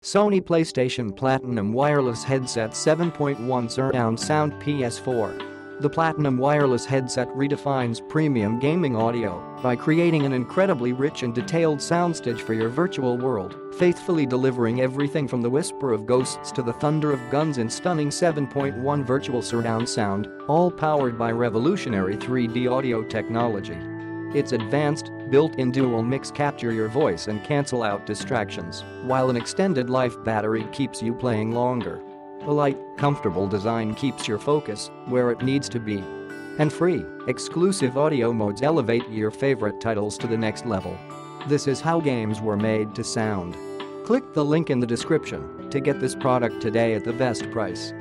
Sony PlayStation Platinum Wireless Headset 7.1 Surround Sound PS4. The Platinum Wireless headset redefines premium gaming audio by creating an incredibly rich and detailed soundstage for your virtual world, faithfully delivering everything from the whisper of ghosts to the thunder of guns in stunning 7.1 virtual surround sound, all powered by revolutionary 3D audio technology. Its advanced, built-in dual mix capture your voice and cancel out distractions, while an extended life battery keeps you playing longer. A light, comfortable design keeps your focus where it needs to be. And free, exclusive audio modes elevate your favorite titles to the next level. This is how games were made to sound. Click the link in the description to get this product today at the best price.